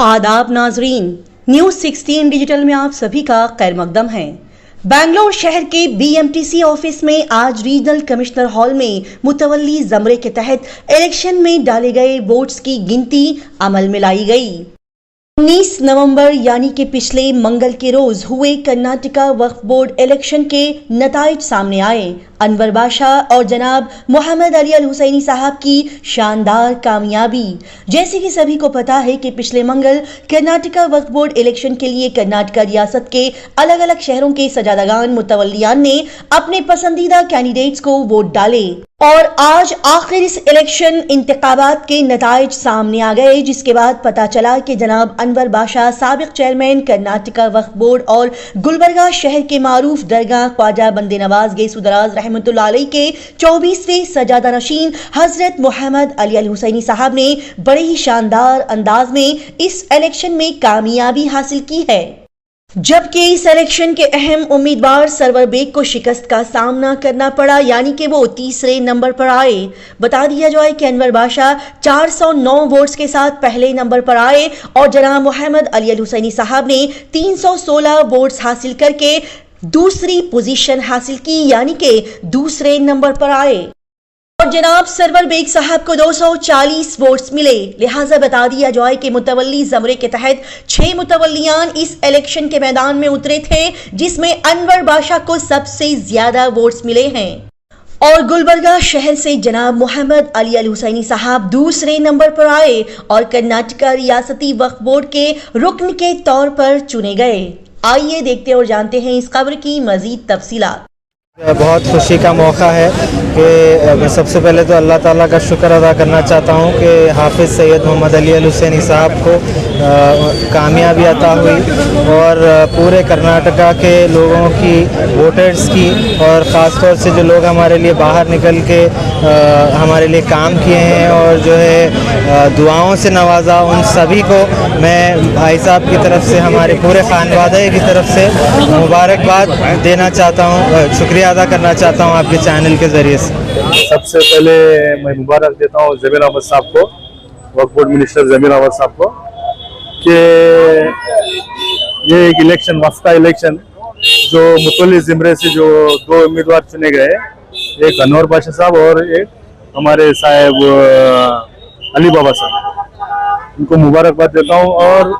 आदाब नाजरीन, news 16 digital में आप सभी का खैर मकदम है। बेंगलोर शहर के BMTC ऑफिस में आज रीजनल कमिश्नर हॉल में मुतवल्ली ज़मरे के तहत इलेक्शन में डाले गए वोट्स की गिनती अमल में लाई गई। 19 नवंबर यानी कि पिछले मंगल के रोज हुए कर्नाटका वक्फ बोर्ड इलेक्शन के नताइज सामने आए। अनवर बादशाह और जनाब मोहम्मद अली अल हुसैनी साहब की शानदार कामयाबी। जैसे कि सभी को पता है कि पिछले मंगल कर्नाटका वक्फ बोर्ड इलेक्शन के लिए कर्नाटका रियासत के अलग अलग शहरों के सजादगान मुतवल्लियान ने अपने पसंदीदा कैंडिडेट्स को वोट डाले और आज आखिर इस इलेक्शन इंतखाबात के नताइज सामने आ गए, जिसके बाद पता चला कि जनाब अनवर बादशाह साबिक चेयरमैन कर्नाटका वक्फ बोर्ड और गुलबर्गा शहर के मारूफ दरगाह ख्वाजा बंदे नवाज गेसुदराज रहमतुल्लाह अलैह के 24वें सजादा नशीन हजरत मोहम्मद अली अल हुसैनी साहब ने बड़े ही शानदार अंदाज में इस इलेक्शन में कामयाबी हासिल की है। जबकि इस इलेक्शन के अहम उम्मीदवार सरवर बेग को शिकस्त का सामना करना पड़ा, यानी कि वो तीसरे नंबर पर आए। बता दिया जाए कि अनवर बादशाह 409 वोट्स के साथ पहले नंबर पर आए और जनाब मोहम्मद अली अल हुसैनी साहब ने 316 वोट्स हासिल करके दूसरी पोजीशन हासिल की, यानी कि दूसरे नंबर पर आए और जनाब सरवर बेग साहब को 240 वोट्स मिले। लिहाजा बता दिया जाए कि मुतवल्ली ज़मरे के तहत 6 मुतवल्लियान इस इलेक्शन के मैदान में उतरे थे, जिसमें अनवर बादशाह को सबसे ज्यादा वोट्स मिले हैं और गुलबर्गा शहर से जनाब मोहम्मद अली अल हुसैनी साहब दूसरे नंबर पर आए और कर्नाटका रियासती वक्फ बोर्ड के रुकन के तौर पर चुने गए। आइए देखते और जानते हैं इस खबर की मजीद तफसीलात। बहुत खुशी का मौका है कि मैं सबसे पहले तो अल्लाह ताला का शुक्र अदा करना चाहता हूँ कि हाफिज़ सैयद मोहम्मद अली अल हुसैनी साहब को कामयाबी अता हुई और पूरे कर्नाटका के लोगों की, वोटर्स की और ख़ास तौर से जो लोग हमारे लिए बाहर निकल के हमारे लिए काम किए हैं और जो है दुआओं से नवाजा, उन सभी को मैं भाई साहब की तरफ से, हमारे पूरे खानवादे की तरफ से मुबारकबाद देना चाहता हूँ, शुक्रिया अदा करना चाहता हूँ आपके चैनल के ज़रिए से। सबसे पहले मैं मुबारक देता हूँ ज़मीर अहमद साहब को, वक्फ बोर्ड मिनिस्टर ज़मीर अहमद साहब को, कि ये एक इलेक्शन, वक्फ का इलेक्शन जो मुतवल्ली ज़मरे से जो 2 उम्मीदवार चुने गए, एक अनवर बादशाह साहब और एक हमारे साहब अली बाबा साहब, उनको मुबारकबाद देता हूँ। और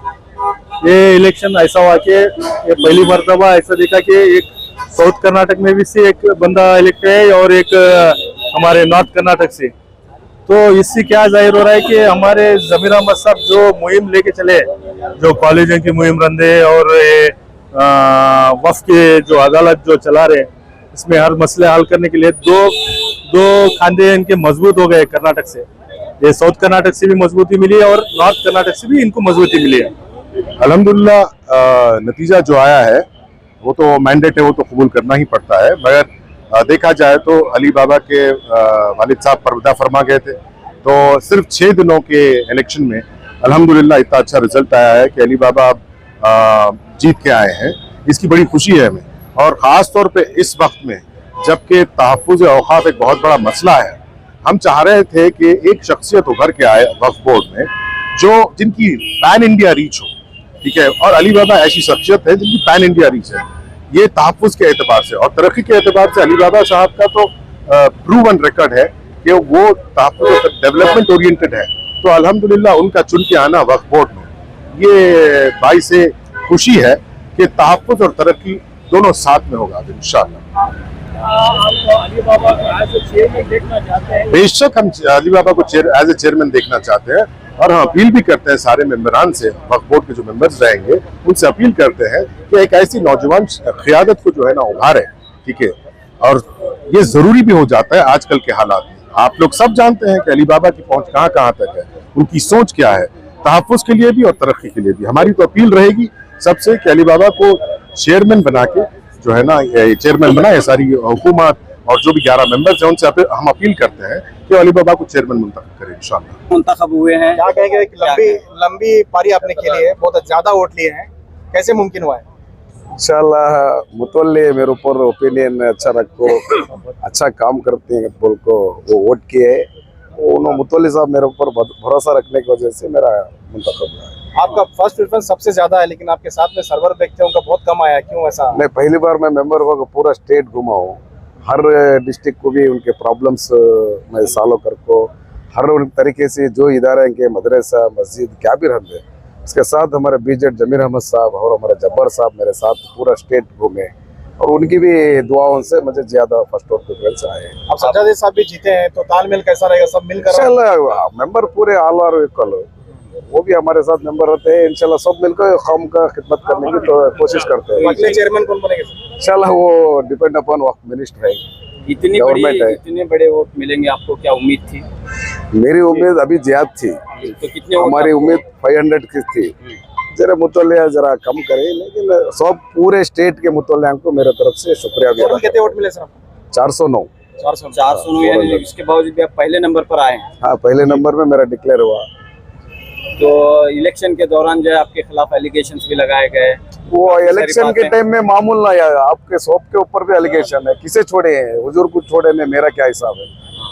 ये इलेक्शन ऐसा हुआ कि ये पहली मरतबा ऐसा देखा कि एक साउथ कर्नाटक में भी से एक बंदा इलेक्ट है और एक हमारे नॉर्थ कर्नाटक से। तो इससे क्या जाहिर हो रहा है कि हमारे ज़मीर अहमद साहब जो मुहिम लेके चले, जो कॉलेजों की मुहिम रंदे और वक्फ के जो अदालत जो चला रहे, इसमें हर मसले हल करने के लिए दो खांधे इनके मजबूत हो गए कर्नाटक से। ये साउथ कर्नाटक से भी मजबूती मिली और नॉर्थ कर्नाटक से भी इनको मजबूती मिली है। अल्हम्दुलिल्लाह नतीजा जो आया है वो तो मैंडेट है, वो तो कबूल करना ही पड़ता है। मगर देखा जाए तो अली बाबा के वालिद साहब पर्दा फरमा गए थे, तो सिर्फ 6 दिनों के इलेक्शन में अल्हम्दुलिल्लाह इतना अच्छा रिजल्ट आया है कि अली बाबा अब जीत के आए हैं। इसकी बड़ी खुशी है हमें, और ख़ास तौर पे इस वक्त में जबकि तहफ़्फ़ुज़ औक़ाफ़ एक बहुत बड़ा मसला है। हम चाह रहे थे कि एक शख्सियत उभर के आए वक्फ बोर्ड में जिनकी पैन इंडिया रीच हो, ठीक है, और अली बाबा ऐसी शख्सियत है जिनकी पैन इंडिया रीच है। ये तहफ़्फ़ुज़ के एतबार से और तरक्की के एतबार से अली बाबा साहब का तो प्रूवन रिकॉर्ड है कि वो तहफ़्फ़ुज़ और डेवलपमेंट ओरिएंटेड है। तो अल्हम्दुलिल्लाह उनका चुन के आना वक्फ बोर्ड में ये बाई से खुशी है कि तहफ़्फ़ुज़ और तरक्की दोनों साथ में होगा इंशाअल्लाह। अली बाबा को एज ए चेयरमैन देखना चाहते हैं? बेशक हम अली बाबा को एज ए चेयरमैन देखना चाहते हैं, और हम अपील भी करते हैं सारे मेंबरान से, वक्फ बोर्ड के जो मेंबर्स रहेंगे उनसे अपील करते हैं कि एक ऐसी नौजवान क़ियादत को जो है ना उभारें, ठीक है। और ये ज़रूरी भी हो जाता है आजकल के हालात में। आप लोग सब जानते हैं कि अली बाबा की पहुंच कहाँ कहाँ तक है, उनकी सोच क्या है, तहफ़्फ़ुज़ के लिए भी और तरक्की के लिए भी। हमारी तो अपील रहेगी सबसे कि अली बाबा को चेयरमैन बना के जो है ना, चेयरमैन बनाए सारी हुकूमत और जो भी 11 मेंबर्स हैं उनसे हम अपील करते हैं कि अली बाबा को चेयरमैन मुंतखब करें इंशाअल्लाह। मुंतखब हुए हैं, क्या कहेंगे? लंबी पारी आपने खेली है, बहुत ज्यादा वोट लिए हैं, कैसे मुमकिन हुआ है? इंशाल्लाह मुतवल्ली मेरे ऊपर ओपिनियन अच्छा रखो, अच्छा काम करते हैं बोल को वो वोट किए। उन्होंने मुतवल्ली साहब मेरे ऊपर भरोसा रखने की वजह से मेरा मुंतखब हुआ है। आपका फर्स्ट प्रेफरेंस सबसे ज्यादा है, लेकिन आपके साथ में सर्वर व्यक्ति उनका बहुत कम आया, क्यों ऐसा? नहीं, पहली बार मैं मेंबर हुआ पूरा स्टेट घुमा हूँ, हर डिस्ट्रिक्ट को भी उनके प्रॉब्लम्स मैं सॉल्व करको हर उन तरीके से जो इदारा के मदरसा मस्जिद क्या भी रहते हैं, उसके साथ हमारे बीजेट जमीर अहमद साहब और हमारे जब्बर साहब मेरे साथ पूरा स्टेट घूमे और उनकी भी दुआओं से मुझे ज्यादा फर्स्ट और प्रेफरेंस आए। अब सज्जाद साहब भी जीते हैं तो तालमेल कैसा रहेगा, सब मिलकर? इंशाल्लाह मेंबर पूरे ऑल आर इक्वल, वो भी हमारे साथ मेंबर रहते हैं, इंशाल्लाह सब मिलकर कौम का खिदमत करने की तो कोशिश करते हैं। अगले चेयरमैन कौन बनेंगे? इंशाल्लाह वो डिपेंड अपॉन वक्त मिनिस्टर है, इतने बड़े वोट मिलेंगे आपको, क्या उम्मीद थी? मेरी उम्मीद अभी ज्यादा थी, तो कितने वोट हमारी उम्मीद 500 की थी, जरा मुतल्लिया जरा कम करे, लेकिन सब पूरे स्टेट के मुतल्लिया को मेरे तरफ से शुक्रिया भी। कितने वोट मिले सर? 409। 409, यानी इसके बावजूद भी आप पहले नंबर पर आए हैं। हाँ, पहले नंबर में मेरा डिक्लेयर हुआ। तो इलेक्शन के दौरान जो है आपके खिलाफ एलिगेशंस भी लगाए गए, वो इलेक्शन के टाइम में मामूल ना यार, आपके सब के ऊपर भी एलिगेशन है, किसे छोड़े हैं, हुजूर को छोड़े ने, मेरा क्या हिसाब है,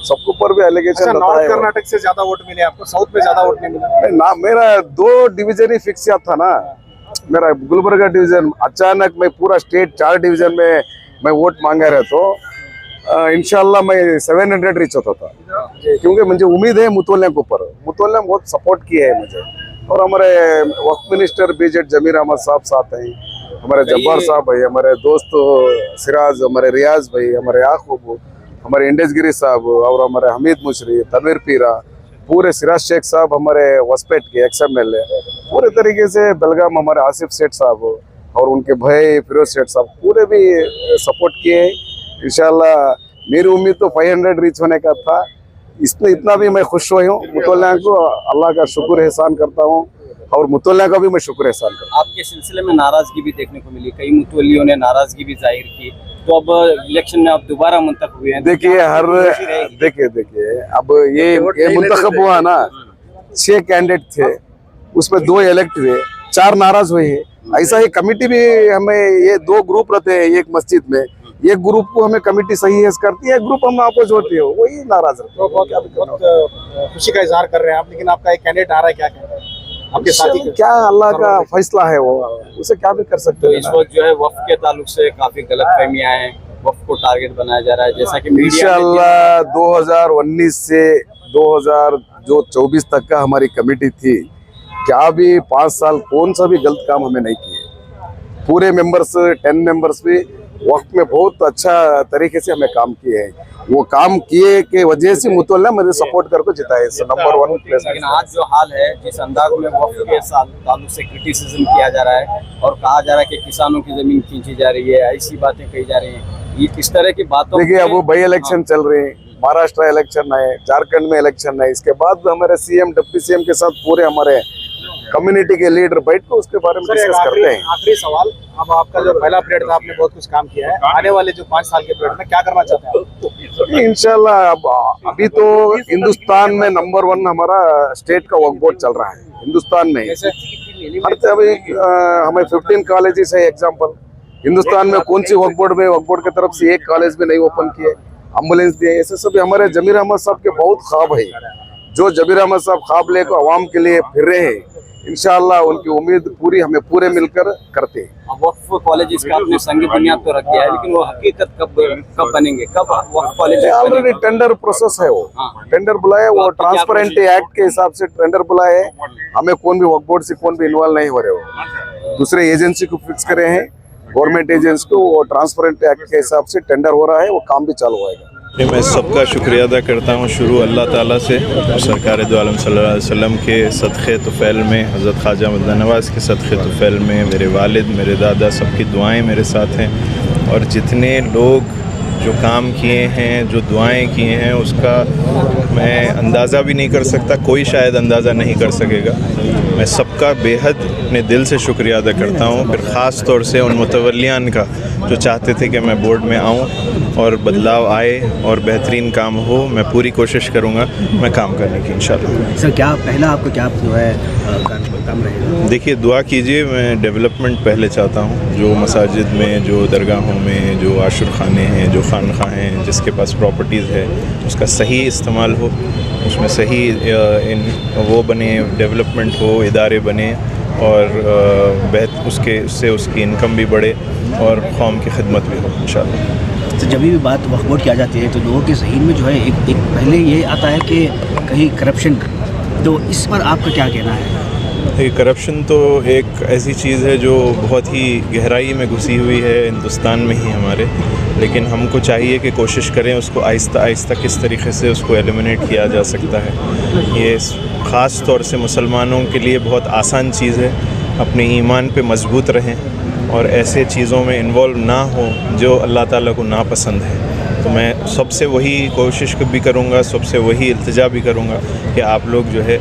सबके ऊपर भी एलिगेशन। नॉर्थ कर्नाटक से ज्यादा वोट मिले आपको, साउथ में ज्यादा वोट नहीं मिला? ना, मेरा 2 डिवीजन ही फिक्स था ना, मेरा गुलबर्गा डिवीजन, अचानक मैं पूरा स्टेट 4 डिवीजन में मैं वोट मांगा रहा, तो इंशाल्लाह मैं 700 रीच होता था, क्योंकि मुझे उम्मीद है मुतवल्लिया के ऊपर, मुतवल्लिया बहुत सपोर्ट किया है मुझे, और हमारे वक्त मिनिस्टर बीजेट जमीर अहमद साहब साथ हैं, हमारे जब्बार साहब भाई, हमारे दोस्त सिराज, हमारे रियाज भाई, हमारे याकूब, हमारे इंडेस गिरी साहब और हमारे हमीद मुशरी, तनवीर पीरा, पूरे सिराज शेख साहब हमारे वसपेट के XMLA, पूरे तरीके से बेलगाम हमारे आसिफ सेठ साहब और उनके भाई फिरोज सेठ साहब पूरे भी सपोर्ट किए। इंशाल्लाह मेरी उम्मीद तो 500 रीच होने का था, इसमें इतना भी मैं खुश हुई हूँ। मुतवल्लिया को अल्लाह का शुक्र एहसान करता हूँ और मुतवल्लिया का भी मैं शुक्र एहसान करता हूँ। आपके सिलसिले में नाराजगी भी देखने को मिली, कई मुतवल्लियों ने नाराजगी भी जाहिर की, तो अब इलेक्शन में आप दोबारा मुंतखब हुए हैं। देखिए अब ये मुंतखब हुआ ना, 6 कैंडिडेट थे, उसमें 2 इलेक्ट हुए, 4 नाराज हुए हैं। ऐसा ही कमेटी भी हमें, ये 2 ग्रुप रहते हैं एक मस्जिद में, एक ग्रुप को हमें कमेटी सही है करती है, एक ग्रुप हम अपोज होती है, वही नाराज रहते हैं। बहुत खुशी का इजहार कर रहे हैं आप, लेकिन आपका एक कैंडिडेट आ रहा है, क्या कहेंगे आपके साथी? क्या अल्लाह का फैसला है, वो उसे क्या भी कर सकते तो हैं। इस वक्त जो है वक्फ के ताल्लुक से काफी गलतफहमियां हैं, वक्फ को टारगेट बनाया जा रहा है, जैसा कि इंशाल्लाह 2019 से 2024 तक का हमारी कमेटी थी, क्या भी 5 साल कौन सा भी गलत काम हमें नहीं किए, पूरे मेंबर्स 10 मेंबर्स भी वक्त में बहुत अच्छा तरीके से हमें काम किए हैं, वो काम किए के वजह से मुतवल्लिया मुझे सपोर्ट करके जिताए नंबर 1 प्लेस। लेकिन आज जो हाल है, जिस अंदाज में वक्फ के ताल्लुक से क्रिटिसिज्म किया जा रहा है और कहा जा रहा है कि किसानों की जमीन खींची जा रही है, ऐसी बातें कही जा रही हैं, ये किस तरह की बातों? देखिए, अब बाई इलेक्शन चल रहे हैं, महाराष्ट्र इलेक्शन है, झारखंड में इलेक्शन है, इसके बाद हमारे CM डिप्टी CM के साथ पूरे हमारे कम्युनिटी के लीडर बैठ कर उसके बारे में डिस्कस करते हैं। आखिरी सवाल, अब आपका जो पहला पीरियड था, आपने बहुत कुछ काम किया है, आने वाले जो 5 साल के पीरियड में क्या करना चाहते हैं? इंशाल्लाह अभी तो हिंदुस्तान में नंबर 1 हमारा स्टेट का वक्फ बोर्ड चल रहा है हिंदुस्तान में। अभी हमें 15 कॉलेजेस है एग्जाम्पल, हिंदुस्तान में कौन सी वक्फ बोर्ड की तरफ से एक कॉलेज भी नहीं ओपन किए, एम्बुलेंस दिए, ऐसे सब हमारे जमीर अहमद साहब के बहुत ख्वाब है, जो जमीर अहमद साहब ख्वाब लेकर आवाम के लिए फिर रहे हैं। इंशाल्लाह उनकी उम्मीद पूरी हमें पूरे मिलकर करते हैं। वक्फ कॉलेजेस का आपने संग बुनियाद तो रख दिया है, लेकिन वो हकीकत कब बनेंगे, कब वक्फ कॉलेज? ऑलरेडी टेंडर प्रोसेस है, वो टेंडर बुलाए, वो ट्रांसपेरेंट एक्ट के हिसाब से टेंडर बुलाए, हमें कौन भी वक्फ बोर्ड से कौन भी इन्वॉल्व नहीं हो रहे, हो दूसरे एजेंसी को फिक्स करे हैं, गवर्नमेंट एजेंसी को, वो ट्रांसपेरेंट एक्ट के हिसाब से टेंडर हो रहा है, वो काम भी चालू होएगा। मैं सबका शुक्रिया अदा करता हूँ, शुरू अल्लाह ताला से, सरकार दो आलम सल्लल्लाहु अलैहि वसल्लम के सदक़े तुफ़ैल में, हज़रत ख्वाजा मदद नवाज़ के सदक़े तुफ़ैल में, मेरे वालिद, मेरे दादा, सबकी दुआएं मेरे साथ हैं, और जितने लोग जो काम किए हैं, जो दुआएं किए हैं, उसका मैं अंदाज़ा भी नहीं कर सकता, कोई शायद अंदाज़ा नहीं कर सकेगा। मैं सबका बेहद अपने दिल से शुक्रिया अदा करता हूँ, फिर ख़ास तौर से उन मुतवल्लियान का जो चाहते थे कि मैं बोर्ड में आऊँ और बदलाव आए और बेहतरीन काम हो। मैं पूरी कोशिश करूँगा मैं काम करने की इंशाल्लाह। सर क्या पहला आपका क्या जो है काम रहेगा? देखिए दुआ कीजिए, मैं डेवलपमेंट पहले चाहता हूँ। जो मसाजिद में, जो दरगाहों में, जो आशुर खाने हैं, जो खानखा हैं, जिसके पास प्रॉपर्टीज़ है उसका सही इस्तेमाल हो, उसमें सही वो बने, डेवलपमेंट हो, इदारे बने और उससे उसकी इनकम भी बढ़े और कौम की खिदमत भी हो इंशाल्लाह। तो जब भी बात वक्फ बोर्ड की आ जाती है तो लोगों के ज़हन में जो है एक पहले ये आता है कि कहीं करप्शन, तो इस पर आपका क्या कहना है? ये करप्शन तो एक ऐसी चीज़ है जो बहुत ही गहराई में घुसी हुई है हिंदुस्तान में ही हमारे, लेकिन हमको चाहिए कि कोशिश करें उसको आहिस्ता आहिस्ता किस तरीके से उसको एलिमिनेट किया जा सकता है। ये ख़ास तौर से मुसलमानों के लिए बहुत आसान चीज़ है। अपने ईमान पे मजबूत रहें और ऐसे चीज़ों में इन्वॉल्व ना हो जो अल्लाह ताला को नापसंद है। तो मैं सबसे वही कोशिश भी करूँगा, सबसे वही इल्तिजा भी करूँगा कि आप लोग जो है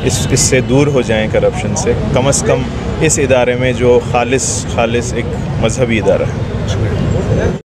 इससे दूर हो जाएं, करप्शन से कम इस इदारे में जो खालिस एक मजहबी इदारा है।